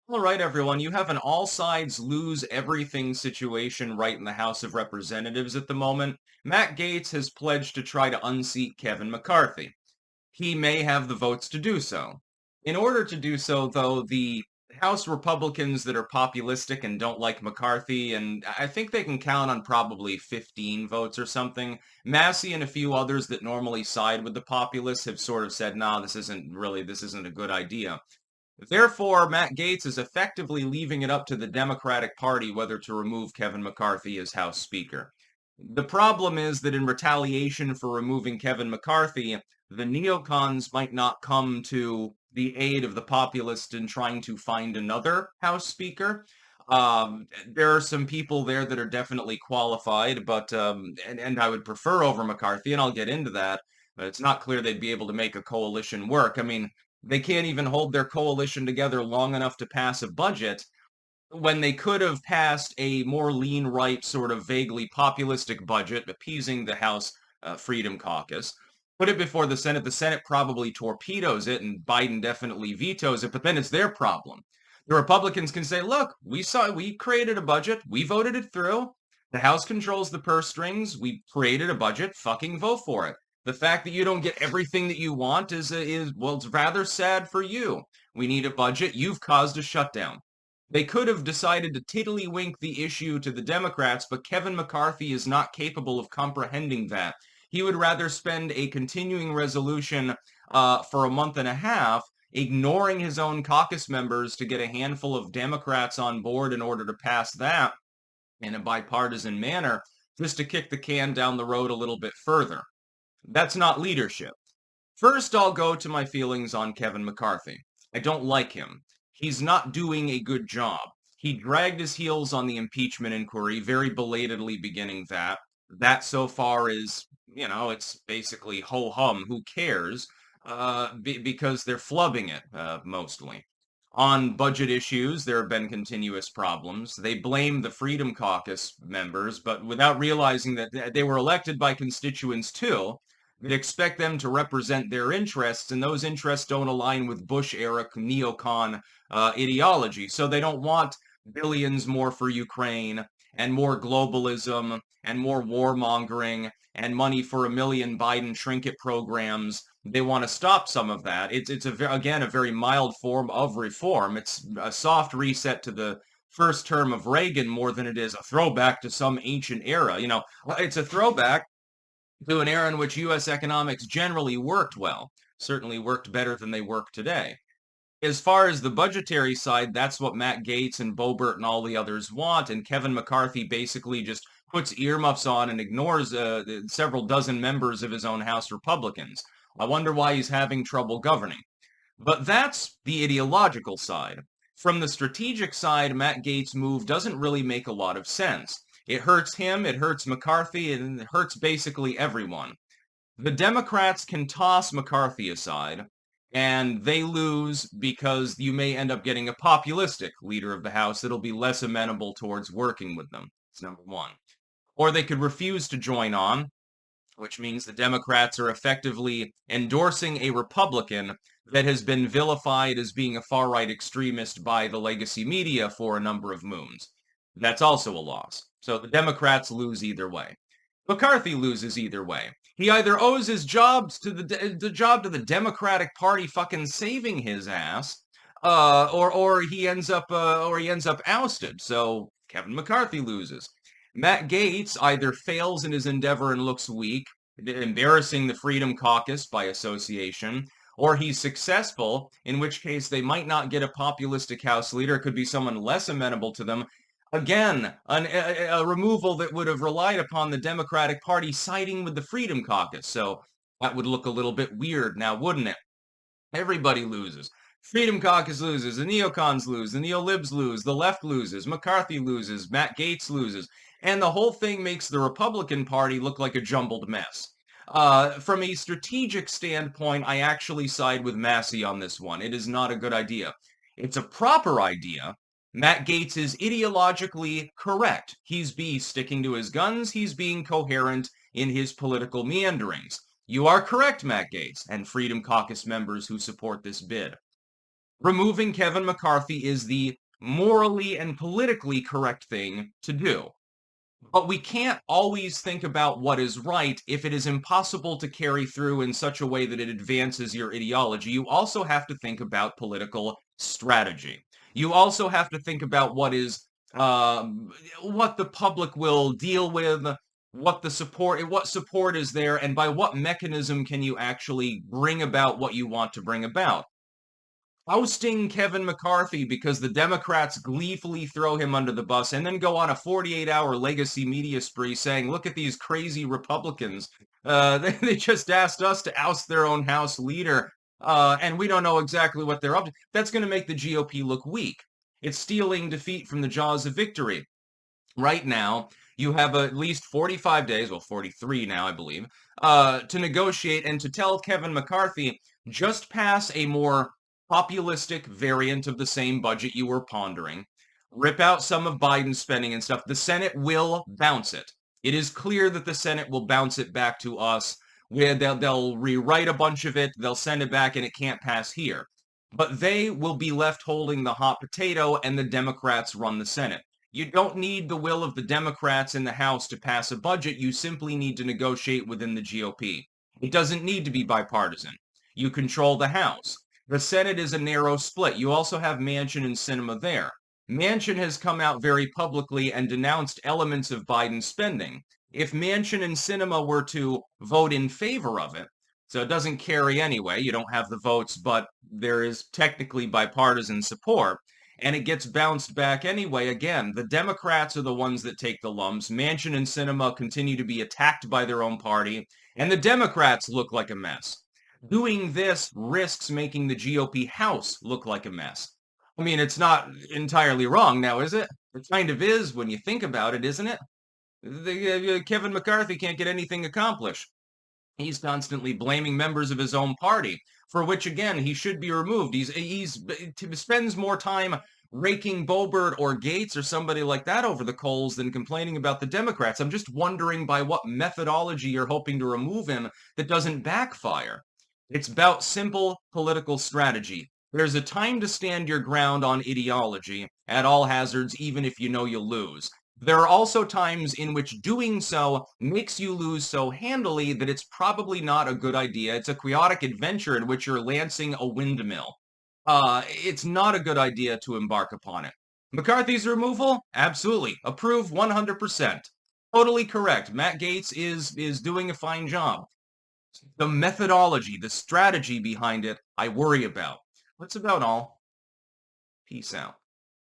All right, everyone, you have an all sides lose everything situation right in the House of Representatives at the moment. Matt Gaetz has pledged to try to unseat Kevin McCarthy. He may have the votes to do so. In order to do so, though, the House Republicans that are populistic and don't like McCarthy, and I think they can count on probably 15 votes or something. Massey and a few others that normally side with the populists have sort of said, nah, this isn't a good idea. Therefore, Matt Gaetz is effectively leaving it up to the Democratic Party whether to remove Kevin McCarthy as House Speaker. The problem is that in retaliation for removing Kevin McCarthy, the neocons might not come to the aid of the populists in trying to find another House Speaker. There are some people there that are definitely qualified, but and I would prefer over McCarthy, and I'll get into that. But it's not clear they'd be able to make a coalition work. I mean, they can't even hold their coalition together long enough to pass a budget when they could have passed a more lean right, sort of vaguely populistic budget, appeasing the House Freedom Caucus. Put it before the Senate. The Senate probably torpedoes it, and Biden definitely vetoes it, but then it's their problem. The Republicans can say, look, we created a budget, we voted it through. The House controls the purse strings, we created a budget, fucking vote for it. The fact that you don't get everything that you want is well, it's rather sad for you. We need a budget, you've caused a shutdown. They could have decided to tiddlywink the issue to the Democrats, but Kevin McCarthy is not capable of comprehending that. He would rather spend a continuing resolution for a month and a half, ignoring his own caucus members to get a handful of Democrats on board in order to pass that in a bipartisan manner, just to kick the can down the road a little bit further. That's not leadership. First, I'll go to my feelings on Kevin McCarthy. I don't like him. He's not doing a good job. He dragged his heels on the impeachment inquiry, very belatedly beginning that. That so far is, it's basically ho-hum. Who cares? Because they're flubbing it, mostly. On budget issues, there have been continuous problems. They blame the Freedom Caucus members, but without realizing that they were elected by constituents too, they expect them to represent their interests, and those interests don't align with Bush-era neocon ideology. So they don't want billions more for Ukraine, and more globalism, and more warmongering, and money for a million Biden trinket programs. They want to stop some of that. It's again a very mild form of reform. It's a soft reset to the first term of Reagan more than it is a throwback to some ancient era. It's a throwback to an era in which U.S. economics generally worked well, certainly worked better than they work today. As far as the budgetary side, that's what Matt Gaetz and Boebert and all the others want, and Kevin McCarthy basically just puts earmuffs on and ignores several dozen members of his own House Republicans. I wonder why he's having trouble governing. But that's the ideological side. From the strategic side, Matt Gaetz' move doesn't really make a lot of sense. It hurts him, it hurts McCarthy, and it hurts basically everyone. The Democrats can toss McCarthy aside, and they lose because you may end up getting a populistic leader of the House that'll be less amenable towards working with them. That's number one. Or they could refuse to join on, which means the Democrats are effectively endorsing a Republican that has been vilified as being a far-right extremist by the legacy media for a number of moons. That's also a loss. So the Democrats lose either way. McCarthy loses either way. He either owes his jobs to the job to the Democratic Party fucking saving his ass, or he ends up ousted. So Kevin McCarthy loses. Matt Gaetz either fails in his endeavor and looks weak, embarrassing the Freedom Caucus by association, or he's successful, in which case they might not get a populistic House leader. It could be someone less amenable to them. Again, a removal that would have relied upon the Democratic Party siding with the Freedom Caucus. So that would look a little bit weird now, wouldn't it? Everybody loses. Freedom Caucus loses, the neocons lose, the neolibs lose, the left loses, McCarthy loses, Matt Gaetz loses, and the whole thing makes the Republican Party look like a jumbled mess. From a strategic standpoint, I actually side with Massey on this one. It is not a good idea. It's a proper idea. Matt Gaetz is ideologically correct. He's sticking to his guns. He's being coherent in his political meanderings. You are correct, Matt Gaetz, and Freedom Caucus members who support this bid. Removing Kevin McCarthy is the morally and politically correct thing to do. But we can't always think about what is right if it is impossible to carry through in such a way that it advances your ideology. You also have to think about political strategy. You also have to think about what the public will deal with, what support is there, and by what mechanism can you actually bring about what you want to bring about. Ousting Kevin McCarthy because the Democrats gleefully throw him under the bus and then go on a 48-hour legacy media spree saying, look at these crazy Republicans. They just asked us to oust their own House leader, and we don't know exactly what they're up to. That's going to make the GOP look weak. It's stealing defeat from the jaws of victory. Right now, you have at least 45 days, well, 43 now, I believe, to negotiate and to tell Kevin McCarthy, just pass a more populistic variant of the same budget you were pondering. Rip out some of Biden's spending and stuff. The Senate will bounce it. It is clear that the Senate will bounce it back to us. They'll rewrite a bunch of it. They'll send it back and it can't pass here. But they will be left holding the hot potato and the Democrats run the Senate. You don't need the will of the Democrats in the House to pass a budget. You simply need to negotiate within the GOP. It doesn't need to be bipartisan. You control the House. The Senate is a narrow split. You also have Manchin and Sinema there. Manchin has come out very publicly and denounced elements of Biden's spending. If Manchin and Sinema were to vote in favor of it, so it doesn't carry anyway, you don't have the votes, but there is technically bipartisan support, and it gets bounced back anyway. Again, the Democrats are the ones that take the lumps. Manchin and Sinema continue to be attacked by their own party, and the Democrats look like a mess. Doing this risks making the GOP House look like a mess. I mean, it's not entirely wrong now, is it? It kind of is when you think about it, isn't it? Kevin McCarthy can't get anything accomplished. He's constantly blaming members of his own party, for which, again, he should be removed. He spends more time raking Boebert or Gates or somebody like that over the coals than complaining about the Democrats. I'm just wondering by what methodology you're hoping to remove him that doesn't backfire. It's about simple political strategy. There's a time to stand your ground on ideology at all hazards, even if you know you'll lose. There are also times in which doing so makes you lose so handily that it's probably not a good idea. It's a chaotic adventure in which you're lancing a windmill. It's not a good idea to embark upon it. McCarthy's removal? Absolutely. Approve 100%. Totally correct. Mattgaetz is doing a fine job. The methodology, the strategy behind it, I worry about. That's about all. Peace out.